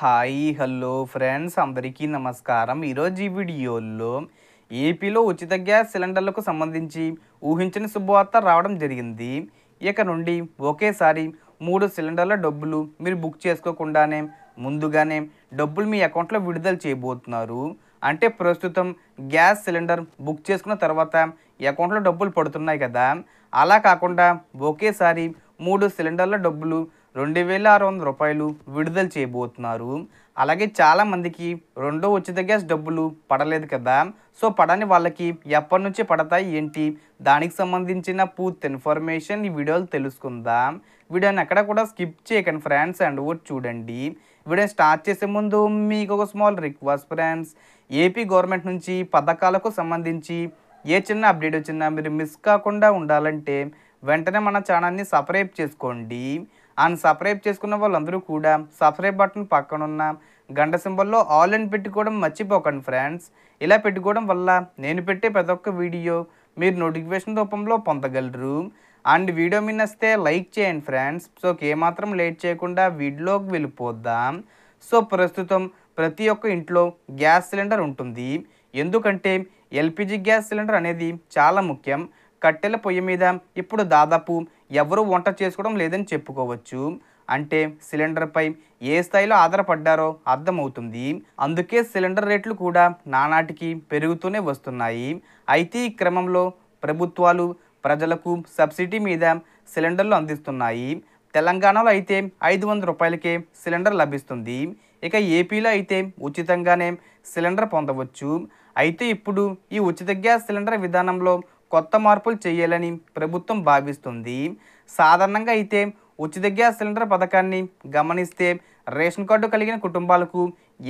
Hi hello friends అందరికీ నమస్కారం. ఈరోజు ఈ వీడియోలో ఏపీలో ఉచిత గ్యాస్ సిలిండర్లకు సంబంధించి ఊహించని శుభవార్త రావడం జరిగింది. ఇక నుండి ఒకేసారి 3 సిలిండర్ల డబ్బులు మీరు బుక్ చేసుకోకుండానే ముందుగానే డబ్బులు మీ అకౌంట్లో విడుదల చేయబోతున్నారు. అంటే ప్రస్తుతం గ్యాస్ సిలిండర్ బుక్ చేసుకున్న తర్వాత అకౌంట్లో డబ్బులు పడుతున్నాయి కదా, అలా కాకుండా ఒకేసారి 3 సిలిండర్ల డబ్బులు రూ. 2,600 విడుదల చేయబోతున్నారు. అలాగే చాలామందికి రెండో ఉచిత గ్యాస్ డబ్బులు పడలేదు కదా, సో పడని వాళ్ళకి ఎప్పటి నుంచి పడతాయి ఏంటి, దానికి సంబంధించిన పూర్తి ఇన్ఫర్మేషన్ ఈ వీడియోలో తెలుసుకుందాం. వీడియోని ఎక్కడ కూడా స్కిప్ చేయకండి ఫ్రెండ్స్, అండ్ కూడా చూడండి. వీడియోని స్టార్ట్ చేసే ముందు మీకు ఒక small request friends, AP government నుంచి పథకాలకు సంబంధించి ఏ చిన్న అప్డేట్ వచ్చినా మీరు మిస్ కాకుండా ఉండాలంటే వెంటనే మన ఛానల్ని సబ్స్క్రైబ్ చేసుకోండి. అండ్ సబ్స్క్రైబ్ చేసుకున్న వాళ్ళందరూ కూడా సబ్స్క్రైబ్ బటన్ పక్కన ఉన్న గంట సింబల్లో ఆల్ అని పెట్టుకోవడం మర్చిపోకండి ఫ్రెండ్స్. ఇలా పెట్టుకోవడం వల్ల నేను పెట్టే ప్రతి ఒక్క వీడియో మీరు నోటిఫికేషన్ రూపంలో పొందగలరు. అండ్ వీడియో మీ నచ్చితే లైక్ చేయండి ఫ్రెండ్స్. సో ఏమాత్రం లేట్ చేయకుండా వీడియోలోకి వెళ్ళిపోద్దాం. సో ప్రస్తుతం ప్రతి ఒక్క ఇంట్లో గ్యాస్ సిలిండర్ ఉంటుంది. ఎందుకంటే ఎల్పిజి గ్యాస్ సిలిండర్ అనేది చాలా ముఖ్యం. కట్టెల పొయ్యి మీద ఇప్పుడు దాదాపు ఎవరు వంట చేసుకోవడం లేదని చెప్పుకోవచ్చు. అంటే సిలిండర్పై ఏ స్థాయిలో ఆధారపడ్డారో అర్థమవుతుంది. అందుకే సిలిండర్ రేట్లు కూడా నానాటికి పెరుగుతూనే వస్తున్నాయి. అయితే ఈ క్రమంలో ప్రభుత్వాలు ప్రజలకు సబ్సిడీ మీద సిలిండర్లు అందిస్తున్నాయి. తెలంగాణలో అయితే రూ. 500కే సిలిండర్ లభిస్తుంది. ఇక ఏపీలో అయితే ఉచితంగానే సిలిండర్ పొందవచ్చు. అయితే ఇప్పుడు ఈ ఉచిత గ్యాస్ సిలిండర్ విధానంలో కొత్త మార్పులు చేయాలని ప్రభుత్వం భావిస్తుంది. సాధారణంగా అయితే ఉచిత గ్యాస్ సిలిండర్ పథకాన్ని గమనిస్తే రేషన్ కార్డు కలిగిన కుటుంబాలకు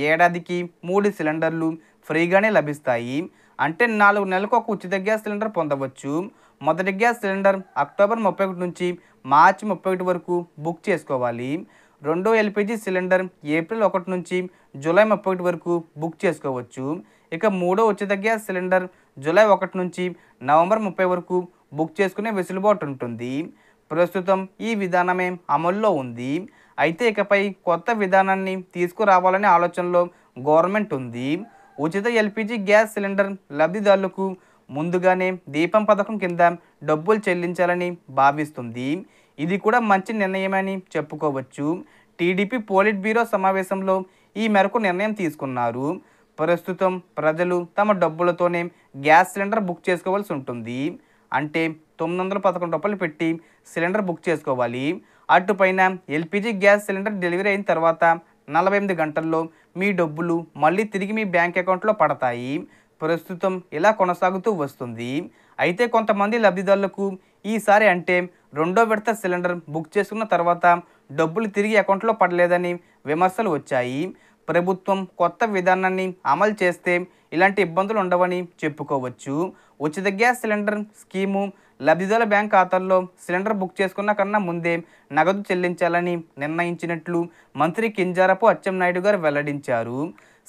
ఏడాదికి 3 సిలిండర్లు ఫ్రీగానే లభిస్తాయి. అంటే 4 నెలలకు ఒక ఉచిత గ్యాస్ సిలిండర్ పొందవచ్చు. మొదటి గ్యాస్ సిలిండర్ అక్టోబర్ 31 నుంచి మార్చి 31 వరకు బుక్ చేసుకోవాలి. రెండో ఎల్పిజి సిలిండర్ ఏప్రిల్ 1 నుంచి జూలై 31 వరకు బుక్ చేసుకోవచ్చు. ఇక మూడో ఉచిత గ్యాస్ సిలిండర్ జూలై 1 నుంచి నవంబర్ 30 వరకు బుక్ చేసుకునే వెసులుబాటు ఉంటుంది. ప్రస్తుతం ఈ విధానమే అమల్లో ఉంది. అయితే ఇకపై కొత్త విధానాన్ని తీసుకురావాలనే ఆలోచనలో గవర్నమెంట్ ఉంది. ఉచిత ఎల్పిజి గ్యాస్ సిలిండర్ లబ్ధిదారులకు ముందుగానే దీపం పథకం కింద డబ్బులు చెల్లించాలని భావిస్తుంది. ఇది కూడా మంచి నిర్ణయమని చెప్పుకోవచ్చు. టీడీపీ పోలిట్ బ్యూరో సమావేశంలో ఈ మేరకు నిర్ణయం తీసుకున్నారు. ప్రస్తుతం ప్రజలు తమ డబ్బులతోనే గ్యాస్ సిలిండర్ బుక్ చేసుకోవాల్సి ఉంటుంది. అంటే రూ. 911 పెట్టి సిలిండర్ బుక్ చేసుకోవాలి. అటుపైన ఎల్పిజి గ్యాస్ సిలిండర్ డెలివరీ అయిన తర్వాత 48 గంటల్లో మీ డబ్బులు మళ్ళీ తిరిగి మీ బ్యాంక్ అకౌంట్లో పడతాయి. ప్రస్తుతం ఇలా కొనసాగుతూ వస్తుంది. అయితే కొంతమంది లబ్ధిదారులకు ఈసారి అంటే రెండో విడత సిలిండర్ బుక్ చేసుకున్న తర్వాత డబ్బులు తిరిగి అకౌంట్లో పడలేదని విమర్శలు వచ్చాయి. ప్రభుత్వం కొత్త విధానాన్ని అమలు చేస్తే ఇలాంటి ఇబ్బందులు ఉండవని చెప్పుకోవచ్చు. ఉచిత గ్యాస్ సిలిండర్ స్కీము లబ్ధిదారుల బ్యాంక్ ఖాతాల్లో సిలిండర్ బుక్ చేసుకున్న కన్నా ముందే నగదు చెల్లించాలని నిర్ణయించినట్లు మంత్రి కింజారపు అచ్చెన్నాయుడు గారు వెల్లడించారు.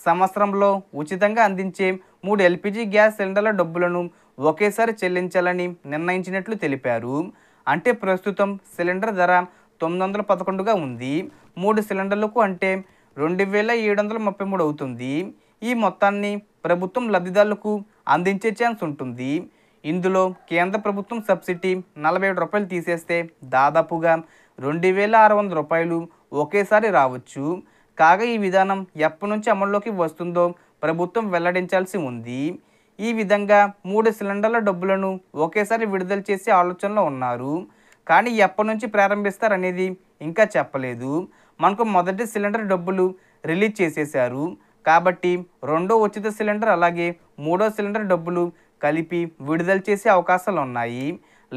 సంవత్సరంలో ఉచితంగా అందించే 3 ఎల్పిజి గ్యాస్ సిలిండర్ల డబ్బులను ఒకేసారి చెల్లించాలని నిర్ణయించినట్లు తెలిపారు. అంటే ప్రస్తుతం సిలిండర్ ధర 911గా ఉంది. 3 సిలిండర్లకు అంటే 2,733 అవుతుంది. ఈ మొత్తాన్ని ప్రభుత్వం లబ్ధిదారులకు అందించే ఛాన్స్ ఉంటుంది. ఇందులో కేంద్ర ప్రభుత్వం సబ్సిడీ రూ. 47 తీసేస్తే దాదాపుగా రూ. 2,600 ఒకేసారి రావచ్చు. కాగా ఈ విధానం ఎప్పటి నుంచి అమల్లోకి వస్తుందో ప్రభుత్వం వెల్లడించాల్సి ఉంది. ఈ విధంగా 3 సిలిండర్ల డబ్బులను ఒకేసారి విడుదల చేసే ఆలోచనలో ఉన్నారు. కానీ ఎప్పటి నుంచి ప్రారంభిస్తారనేది ఇంకా చెప్పలేదు. మనకు మొదటి సిలిండర్ డబ్బులు రిలీజ్ చేసేశారు కాబట్టి రెండో ఉచిత సిలిండర్ అలాగే మూడో సిలిండర్ డబ్బులు కలిపి విడుదల చేసే అవకాశాలు ఉన్నాయి.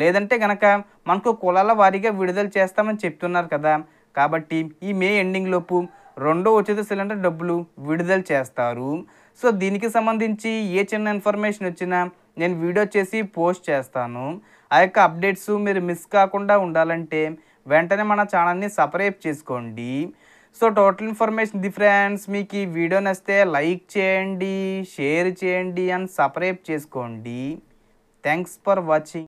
లేదంటే కనుక మనకు కులాల వారీగా విడుదల చేస్తామని చెప్తున్నారు కదా, కాబట్టి ఈ మే ఎండింగ్ లోపు రెండో ఉచిత సిలిండర్ డబ్బులు విడుదల చేస్తారు. సో దీనికి సంబంధించి ఏ చిన్న ఇన్ఫర్మేషన్ వచ్చినా నేను వీడియో చేసి పోస్ట్ చేస్తాను. ఆ యొక్క అప్డేట్స్ మీరు మిస్ కాకుండా ఉండాలంటే వెంటనే మన ఛానల్ని సబ్స్క్రైబ్ చేసుకోండి. So total information the friends. మీకు ఈ వీడియో నచ్చితే లైక్ చేయండి, షేర్ చేయండి అండ్ సబ్స్క్రైబ్ చేసుకోండి. Thanks for watching.